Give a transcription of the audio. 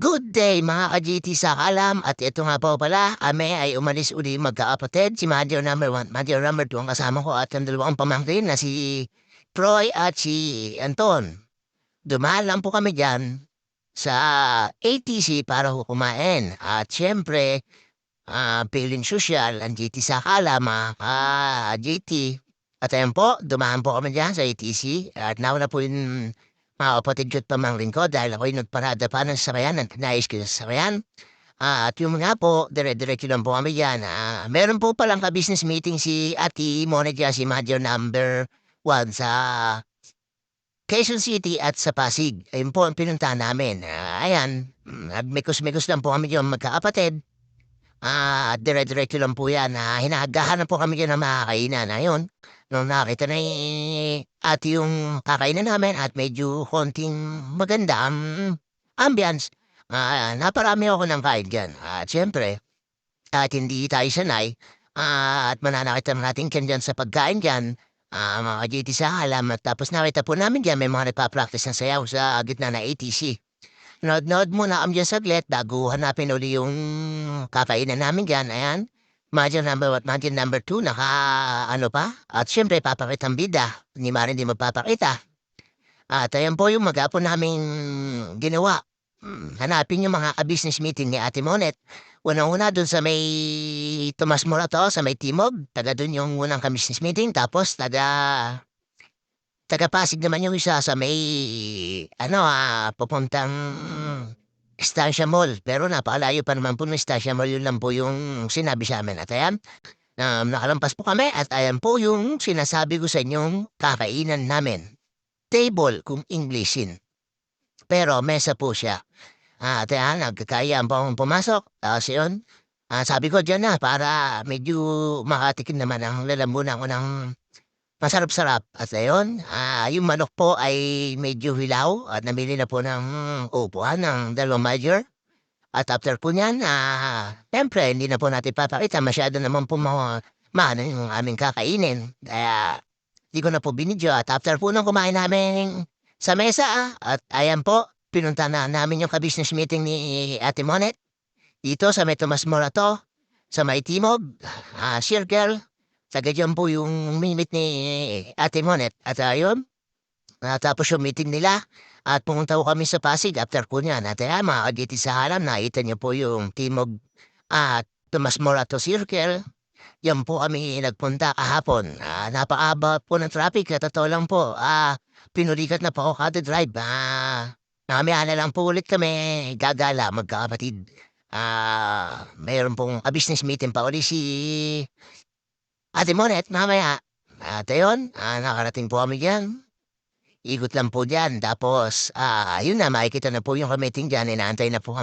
Good day mga ka-GT sa kalam at ito nga po pala, kami ay umalis uli magkakapatid, si Madio number 1, Madio number 2 ang kasama ko at ang dalawang pamangkin na si Troy at si Anton. Dumaan lang po kami dyan sa ATC para ho kumain at syempre, feeling social ang GT sa kalam mga ka-GT. At ayun po, dumaan po kami dyan sa ATC at nauna po yung mga kapatid ko't pamangkin ko dahil ako'y nagparada pa ng sasakyan at nais ko sa sasakyan. At yung nga po, dire-diretso lang po kami diyan. Meron po palang ka-business meeting si Ate Mona diyan, si Madyo number 1 sa Quezon City at sa Pasig. Ayun po ang pinuntahan namin. Ayan, nagmekos-mekos lang po kami diyan magkakapatid. At dire-diretso lang po yan. Hinahagahan po kami diyan ng mga kainan. Ayun, nung nakita na ate yung kakainan namin at medyo konting maganda ang ambience, naparami ako ng kain diyan. At siyempre, at hindi tayo sanay, at mananakit naman natin diyan sa pagkain diyan, mga ka-GT sa alam at tapos nakita po namin diyan may mga nagpa-practice ng sayaw sa gitna ng ATC. Nood-nood muna kami diyan saglit bago hanapin uli yung kakainan namin diyan, ayan. Imagine number 1, imagine number 2, naka-ano pa, at siyempre papakitang bida, hindi maaaring di magpapakita. At ayan po yung maghapon naming ginawa. Hanapin yung mga ka-business meeting ni Ate Monet. Unang-una dun sa may Tomas Morato, sa may Timog, taga dun yung unang ka-business meeting, tapos taga-Pasig naman yung isa sa may ano, papuntang Estancia Mall. Pero napakalayo pa naman po ng Estancia Mall, yun lang po yung sinabi sa'min at ayan, nakalampas po kami at ayan po yung sinasabi ko sa inyong kakainan namin. Table kung Englishin, pero mesa po siya. At ayan, nagkakayaan po akong pumasok, tapos yun, sabi ko diyan na para medyo makatikim naman ang lalamunan ko ng masarap-sarap. At ayun, yung manok po ay medyo hilaw at namili na po ng upuan ng dalawang major. At after po niyan, siyempre hindi na po natin papakita masyado naman po maano yung aming kakainin. Kaya di ko na po binidyo at after po nung kumain namin sa mesa, at ayan po, pinunta na namin yung ka-business meeting ni Ate Monet dito sa may Tomas Morato, sa may Timog, Circle. Taga diyan po yung minute ni Ate Monet at ayun, natapos yung meeting nila at pumunta po kami sa Pasig after po niyan. At ayan, mga ka-GT sa alam, nakita niyo po yung Timog at Tomas Morato Circle. Yan po kami nagpunta kahapon. Napakahaba po ng traffic, at totoo lang po. Pinulikat na po ako kada drive. Mamaya na lang po ulit kami gagala magkakapatid. Mayroon pong business meeting pa ulit si Ate Monet mamaya. At ayun, nakarating po kami diyan. Ikot lang po diyan tapos, yun na makikita na po yung ka-meeting diyan, inaantay na po kami.